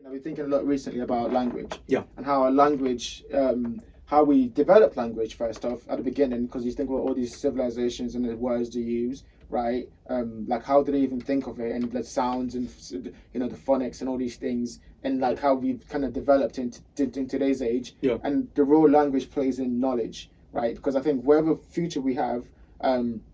I've been thinking a lot recently about language. Yeah. And how our language, how we develop language first off at the beginning, because you think about all these civilizations and the words they use, right? Like how did they even think of it, and the sounds and the phonics and all these things, and like how we've kind of developed in today's age. Yeah. And the role language plays in knowledge, right? Because I think whatever future we have,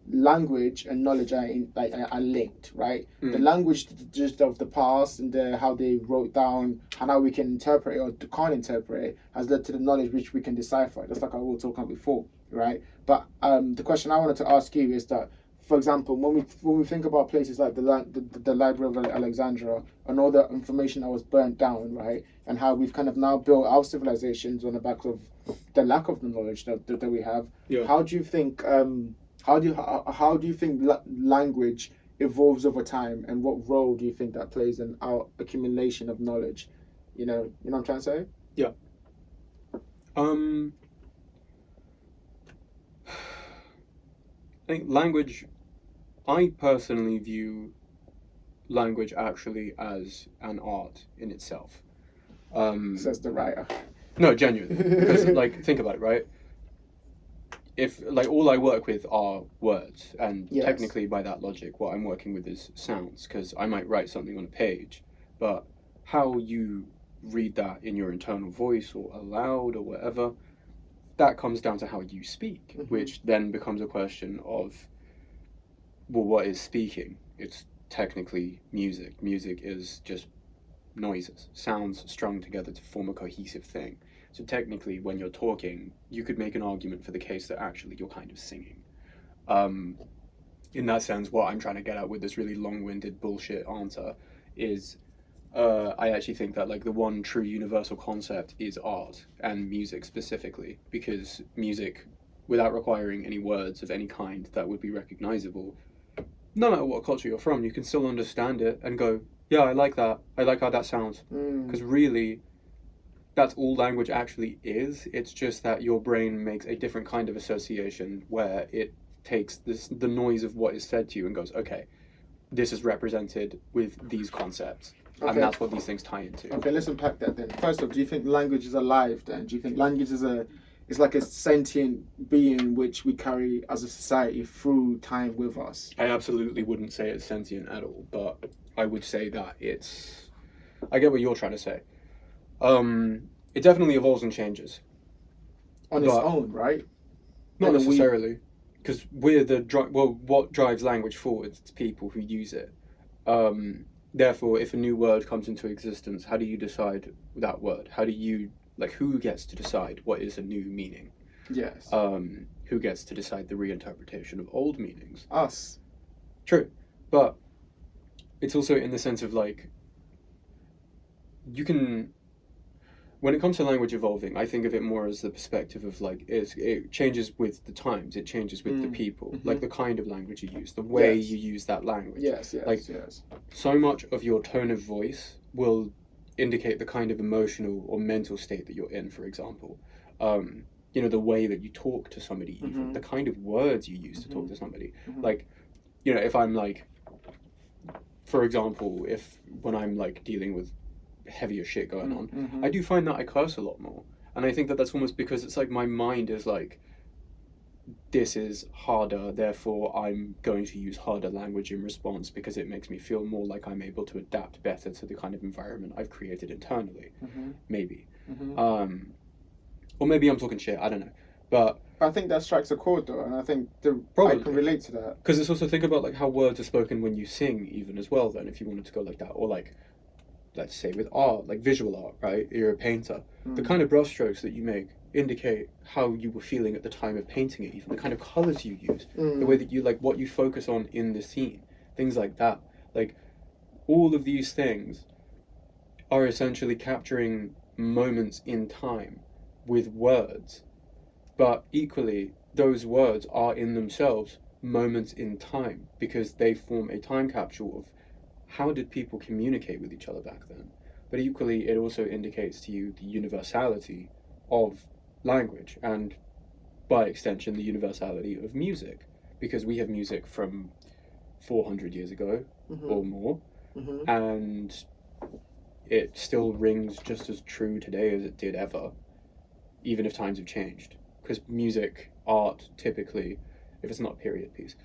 language and knowledge are linked, right? The language just of the past and how they wrote down and how we can interpret it or can't interpret it has led to the knowledge which we can decipher. That's like I was talking about before, right? But the question I wanted to ask you is that, for example, when we think about places like the Library of Alexandria and all the information that was burnt down, right, and how we've kind of now built our civilizations on the back of the lack of the knowledge that we have. Yeah. How do you think how do you think language evolves over time, and what role do you think that plays in our accumulation of knowledge? You know what I'm trying to say? Yeah. I think language. I personally view language actually as an art in itself. Says the writer. No, genuinely, because like think about it, right? If like all I work with are words, and Yes. technically by that logic, what I'm working with is sounds, because I might write something on a page, but how you read that in your internal voice or aloud or whatever, that comes down to how you speak, which then becomes a question of, well, what is speaking? It's technically music. Music is just noises, sounds strung together to form a cohesive thing. So technically, when you're talking, you could make an argument for the case that actually you're kind of singing. In that sense, what I'm trying to get at with this really long-winded bullshit answer is, I actually think that like the one true universal concept is art, and music specifically, because music, without requiring any words of any kind that would be recognizable, no matter what culture you're from, you can still understand it and go, yeah, I like that. I like how that sounds. Because really, that's all language actually is. It's just that your brain makes a different kind of association where it takes the noise of what is said to you and goes, okay, this is represented with these concepts. Okay. And that's what these things tie into. Okay, let's unpack that then. First off, do you think language is alive then? Do you think language is like a sentient being which we carry as a society through time with us? I absolutely wouldn't say it's sentient at all, but I would say that it's... I get what you're trying to say. It definitely evolves and changes. On its own, right? Not necessarily, because we're what drives language forward? It's people who use it. Therefore, if a new word comes into existence, how do you decide that word? How do you, like, who gets to decide what is a new meaning? Yes. Who gets to decide the reinterpretation of old meanings? Us. True, but it's also in the sense of like, you can, when it comes to language evolving, I think of it more as the perspective of like, it changes with the times, it changes with the people, like the kind of language you use, the way you use that language. Yes. So much of your tone of voice will indicate the kind of emotional or mental state that you're in, for example. The way that you talk to somebody, even the kind of words you use to talk to somebody. Like, if I'm like, for example, when I'm like dealing with heavier shit going on, I do find that I curse a lot more. And I think that that's almost because it's like my mind is like, this is harder, therefore I'm going to use harder language in response because it makes me feel more like I'm able to adapt better to the kind of environment I've created internally. Maybe. Or maybe I'm talking shit, I don't know. But I think that strikes a chord though, and I think I can relate to that. Because it's also, think about like how words are spoken when you sing even as well then, if you wanted to go like that. Or like, let's say with art, like visual art, right? You're a painter. The kind of brushstrokes that you make indicate how you were feeling at the time of painting it, even the kind of colors you use, the way that you like what you focus on in the scene, things like that. Like, all of these things are essentially capturing moments in time with words, but equally those words are in themselves moments in time because they form a time capsule of how did people communicate with each other back then. But equally, it also indicates to you the universality of language, and by extension, the universality of music, because we have music from 400 years ago or more, and it still rings just as true today as it did ever, even if times have changed. Because music, art, typically, if it's not a period piece,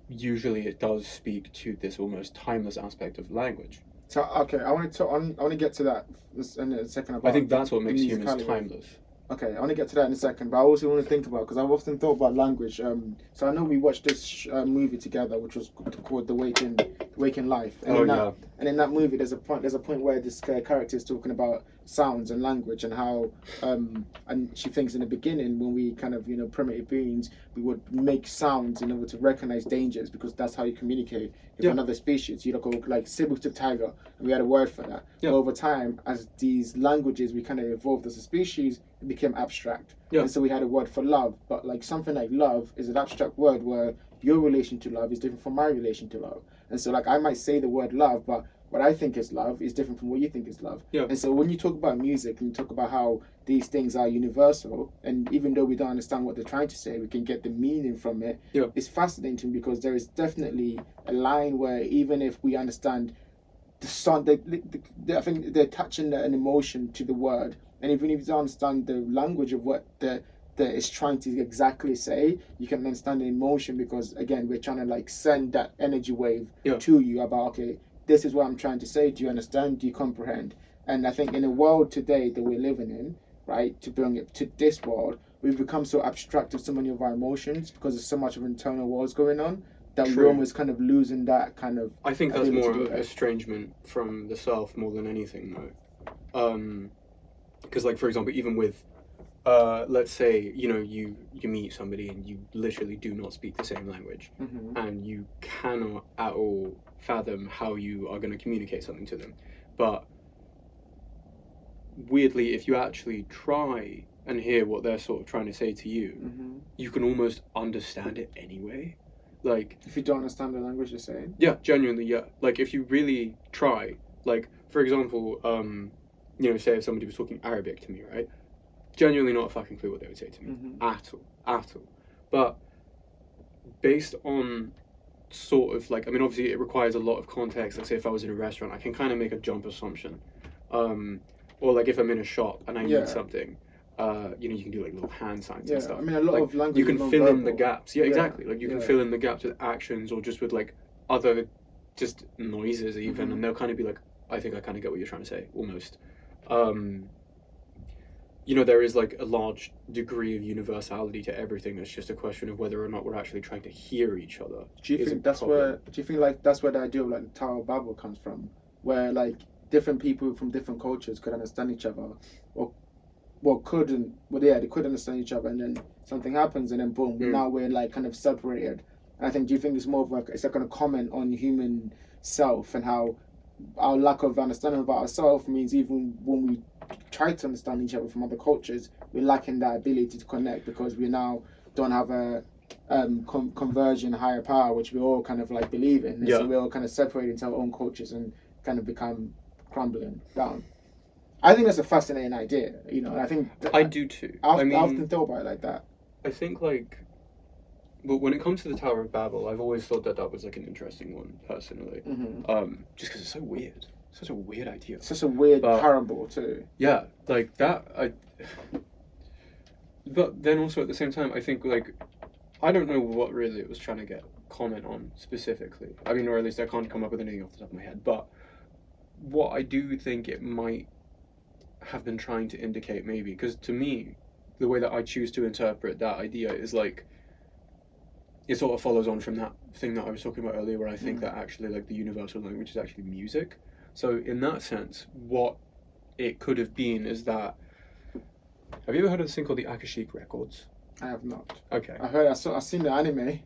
usually it does speak to this almost timeless aspect of language. So okay, I want to get to that in a second. About I think that's what the makes humans musicality. timeless. Okay, I want to get to that in a second, but I also want to think about, because I've often thought about language. So I know we watched this movie together, which was called The Waking Life. And and in that movie, there's a point where this character is talking about sounds and language, and how and she thinks in the beginning, when we kind of, primitive beings, we would make sounds in order to recognize dangers, because that's how you communicate with another species. You look like saber-tooth tiger, and we had a word for that. But over time, as these languages, we kind of evolved as a species, it became abstract. And so we had a word for love, but like something like love is an abstract word where your relation to love is different from my relation to love. And so like I might say the word love, but what I think is love is different from what you think is love. And so when you talk about music and you talk about how these things are universal, and even though we don't understand what they're trying to say, we can get the meaning from it. It's fascinating, because there is definitely a line where even if we understand the song, I think they're attaching an emotion to the word. And even if you don't understand the language of what that is trying to exactly say, you can understand the emotion, because again, we're trying to like send that energy wave to you about, okay, this is what I'm trying to say. Do you understand? Do you comprehend? And I think in a world today that we're living in, right, to bring it to this world, we've become so abstract of so many of our emotions, because there's so much of internal wars going on, that we're almost kind of losing that kind of. I think that's more estrangement from the self more than anything, though. Because, like, for example, even with, let's say, you meet somebody and you literally do not speak the same language, and you cannot at all fathom how you are going to communicate something to them. But weirdly, if you actually try and hear what they're sort of trying to say to you, you can almost understand it anyway. Like, if you don't understand the language you're saying? Yeah, genuinely, yeah. Like, if you really try, like, for example, say if somebody was talking Arabic to me, right? Genuinely not a fucking clue what they would say to me. At all. But based on sort of like, I mean, obviously it requires a lot of context. Let's say if I was in a restaurant, I can kind of make a jump assumption. Or like if I'm in a shop and I need something, you can do like little hand signs and stuff. I mean, a lot of language. You can fill in the gaps. Yeah, exactly. Like you can fill in the gaps with actions, or just with like other just noises even, and they'll kind of be like, I think I kind of get what you're trying to say, almost. There is like a large degree of universality to everything. It's just a question of whether or not we're actually trying to hear each other. Do you think that's where the idea of like the Tower of Babel comes from, where like different people from different cultures could understand each other, or they could understand each other, and then something happens, and then boom, now we're like kind of separated. And I think, do you think it's more of like, it's like a comment on human self, and how our lack of understanding about ourselves means even when we try to understand each other from other cultures, we're lacking that ability to connect, because we now don't have a conversion higher power, which we all kind of like believe in. And so we're all kind of separated into our own cultures and kind of become crumbling down. I think that's a fascinating idea, and I think I do too. I often thought about it like that. I think like, but when it comes to the Tower of Babel, I've always thought that was like an interesting one personally. Just because it's so weird. Such a weird idea. It's such a weird parable too. Yeah, like that. But then also at the same time, I think like, I don't know what really it was trying to get comment on specifically. I mean, or at least I can't come up with anything off the top of my head. But what I do think it might have been trying to indicate, maybe, because to me, the way that I choose to interpret that idea is like, it sort of follows on from that thing that I was talking about earlier, where I think that actually like the universal language is actually music. So in that sense, what it could have been is that, have you ever heard of this thing called the Akashic Records? I have not. Okay. I've seen the anime.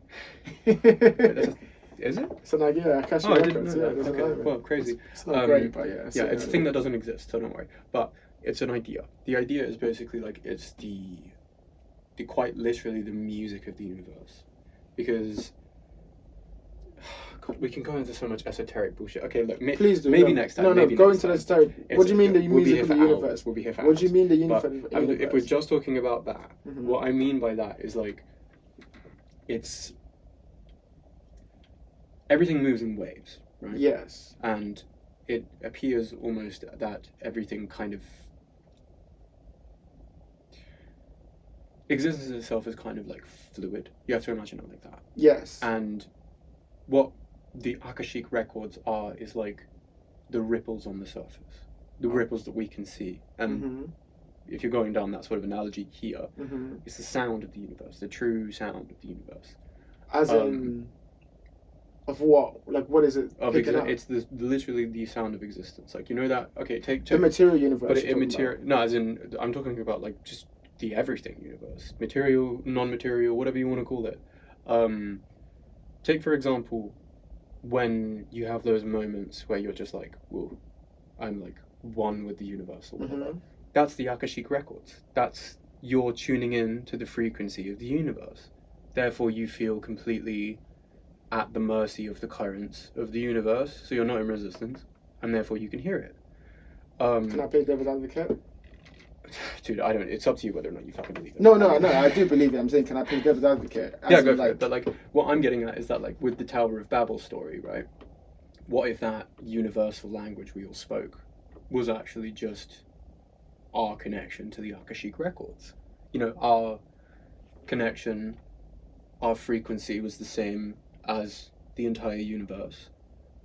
Is it? It's an idea. Akashic Records. Yeah, okay. Well, crazy. It's not great, but yeah. Yeah, it's a thing that doesn't exist, so don't worry. But it's an idea. The idea is basically like, it's the quite literally the music of the universe. Because God, we can go into so much esoteric bullshit. Okay, look, please do. Maybe next time. No, go into the esoteric. What do you mean the music of the universe? We'll be here for What do you mean the universe? If we're just talking about that, what I mean by that is like, everything moves in waves, right? Yes. And it appears almost that everything kind of existence itself is kind of like fluid. You have to imagine it like that. Yes. And what the Akashic records are is like the ripples on the surface, the ripples that we can see. And if you're going down that sort of analogy here, it's the sound of the universe, the true sound of the universe. As in, of what? Like, what is it? It's literally the sound of existence. Like, you know that? Okay, take the material universe. But immaterial. No, as in, I'm talking about like just the everything universe, material, non-material, whatever you want to call it. Take for example, when you have those moments where you're just like, whoa, I'm like one with the universe or whatever. That's the Akashic records. That's you're tuning in to the frequency of the universe. Therefore, you feel completely at the mercy of the currents of the universe. So you're not in resistance, and therefore you can hear it. Can I play devil's advocate? Dude, I don't. It's up to you whether or not you fucking believe it. No, I do believe it. I'm saying, can I play devil's advocate? Yeah, go for it. But like, what I'm getting at is that, like, with the Tower of Babel story, right? What if that universal language we all spoke was actually just our connection to the Akashic records? You know, our connection, our frequency was the same as the entire universe,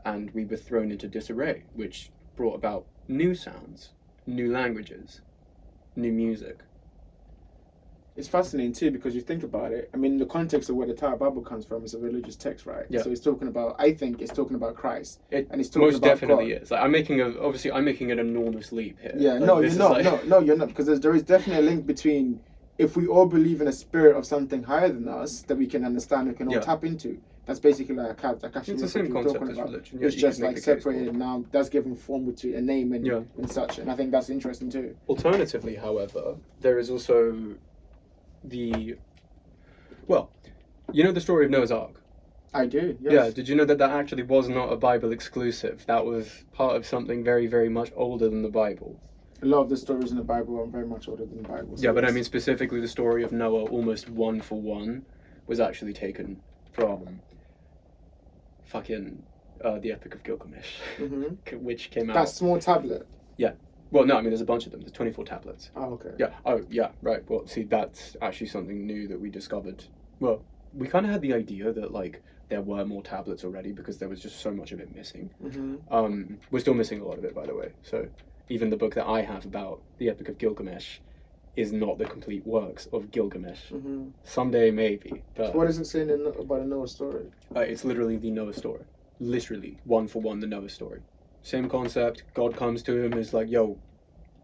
and we were thrown into disarray, which brought about new sounds, new languages, new music. It's fascinating too, because you think about it. I mean, the context of where the Tower of Babel comes from is a religious text, right? Yeah. So it's talking about. I think it's talking about Christ, and it's talking most about definitely God. is. Like, I'm making an enormous leap here. Yeah, like, no, you're not. No, you're not, because there is definitely a link between if we all believe in a spirit of something higher than us that we can understand, we can all tap into. That's basically like Akashic. It's the same concept as religion. It's just like separated now. That's giving form to a name and such, and I think that's interesting too. Alternatively, however, there is also you know the story of Noah's Ark? I do, yes. Yeah, did you know that actually was not a Bible exclusive? That was part of something very, very much older than the Bible. A lot of the stories in the Bible are very much older than the Bible. So yeah, but I mean specifically the story of Noah, almost one for one, was actually taken from the Epic of Gilgamesh, which came out... That small tablet? Yeah. Well, no, I mean, there's a bunch of them. There's 24 tablets. Oh, okay. Yeah. Oh, yeah, right. Well, see, that's actually something new that we discovered. Well, we kind of had the idea that, like, there were more tablets already because there was just so much of it missing. We're still missing a lot of it, by the way. So even the book that I have about the Epic of Gilgamesh is not the complete works of Gilgamesh. Someday, maybe. But what is it saying about the Noah story? It's literally the Noah story. Literally, one for one, the Noah story. Same concept. God comes to him and is like, yo,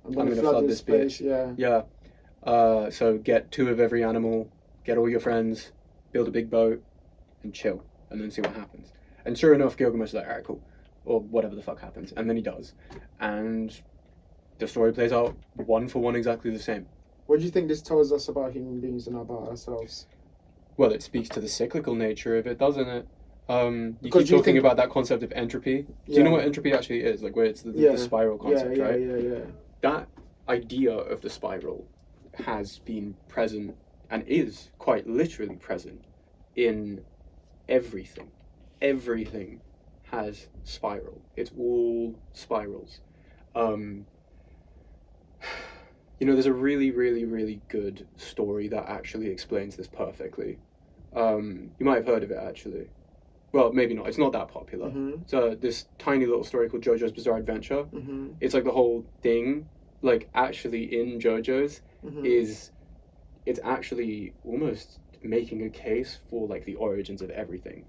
I'm going to flood this bitch. Yeah. So get 2 of every animal, get all your friends, build a big boat, and chill, and then see what happens. And sure enough, Gilgamesh is like, alright, cool. Or whatever the fuck happens. And then he does. And the story plays out one for one exactly the same. What do you think this tells us about human beings and about ourselves? Well, it speaks to the cyclical nature of it, doesn't it? You keep talking about that concept of entropy. Do you know what entropy actually is? Like, where it's the spiral concept, right? Yeah. That idea of the spiral has been present and is quite literally present in everything. Everything has spiral. It's all spirals. You know, there's a really, really, really good story that actually explains this perfectly. You might have heard of it, actually. Well, maybe not. It's not that popular. So this tiny little story called JoJo's Bizarre Adventure. It's like the whole thing, like actually in JoJo's, it's actually almost making a case for like the origins of everything,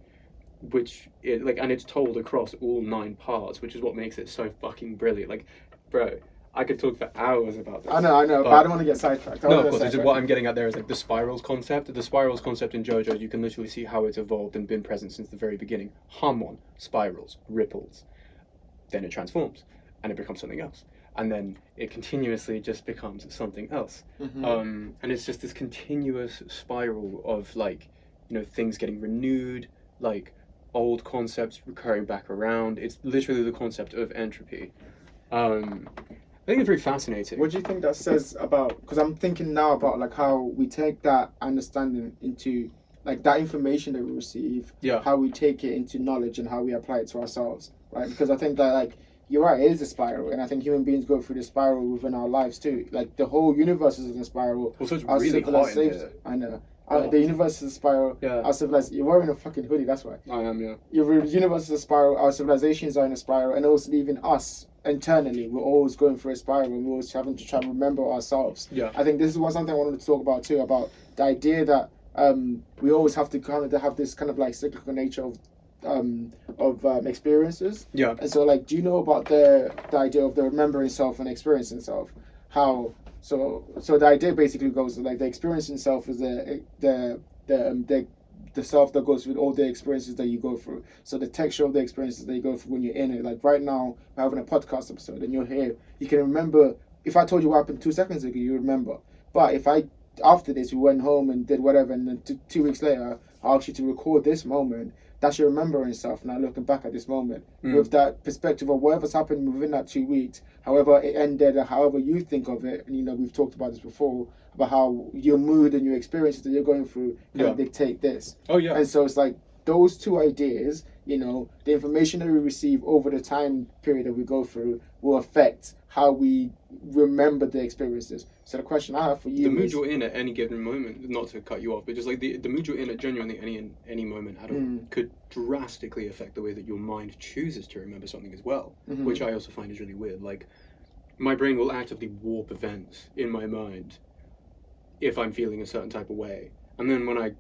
and it's told across all 9 parts, which is what makes it so fucking brilliant. Like, bro, I could talk for hours about this. I know, but I don't want to get sidetracked. No, of course. What I'm getting at there is like the spirals concept. The spirals concept in JoJo, you can literally see how it's evolved and been present since the very beginning. Harmon, spirals, ripples. Then it transforms, and it becomes something else. And then it continuously just becomes something else. And it's just this continuous spiral of, like, you know, things getting renewed, like old concepts recurring back around. It's literally the concept of entropy. I think it's very fascinating. What do you think that says about, because I'm thinking now about like how we take that understanding into like that information that we receive, how we take it into knowledge and how we apply it to ourselves, right? Because I think that like you're right, it is a spiral, and I think human beings go through the spiral within our lives too. Like the whole universe is in a spiral. Also, it's Our really hot in civilization, here. I know. Oh. The universe is a spiral. Yeah. Our civilization. You're wearing a fucking hoodie. That's why. I am, yeah. Your universe is a spiral. Our civilizations are in a spiral, and also even us internally, we're always going through a spiral, and we're always having to try and remember ourselves. Yeah. I think this is something I wanted to talk about too, about the idea that we always have to kind of have this kind of like cyclical nature of experiences. Yeah. And so, like, do you know about the idea of the remembering self and experiencing self? How so the idea basically goes like the experiencing self is the self that goes through all the experiences that you go through. So the texture of the experiences that you go through when you're in it. Like right now, we're having a podcast episode and you're here. You can remember, if I told you what happened 2 seconds ago, you remember. But if after this, we went home and did whatever, and then 2 weeks later, I asked you to record this moment, that's your remembering self now looking back at this moment with that perspective of whatever's happened within that 2 weeks, however it ended, or however you think of it. And we've talked about this before, about how your mood and your experiences that you're going through can dictate this. Oh, yeah. And so it's like those two ideas, the information that we receive over the time period that we go through will affect how we remember the experiences. So the question I have for you the mood is, you're in at any given moment, not to cut you off, but just like the mood you're in at genuinely any moment could drastically affect the way that your mind chooses to remember something as well, which I also find is really weird. Like, my brain will actively warp events in my mind if I'm feeling a certain type of way. And then when I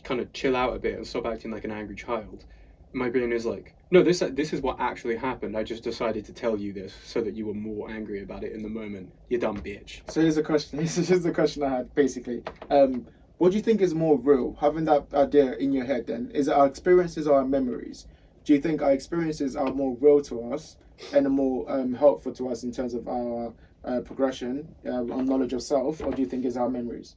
kind of chill out a bit and stop acting like an angry child, my brain is like, no, this is what actually happened. I just decided to tell you this so that you were more angry about it in the moment. You dumb bitch. So here's a question. Here's the question I had basically. What do you think is more real? Having that idea in your head, then, is it our experiences or our memories? Do you think our experiences are more real to us and more helpful to us in terms of our progression on knowledge of self, or do you think it's our memories?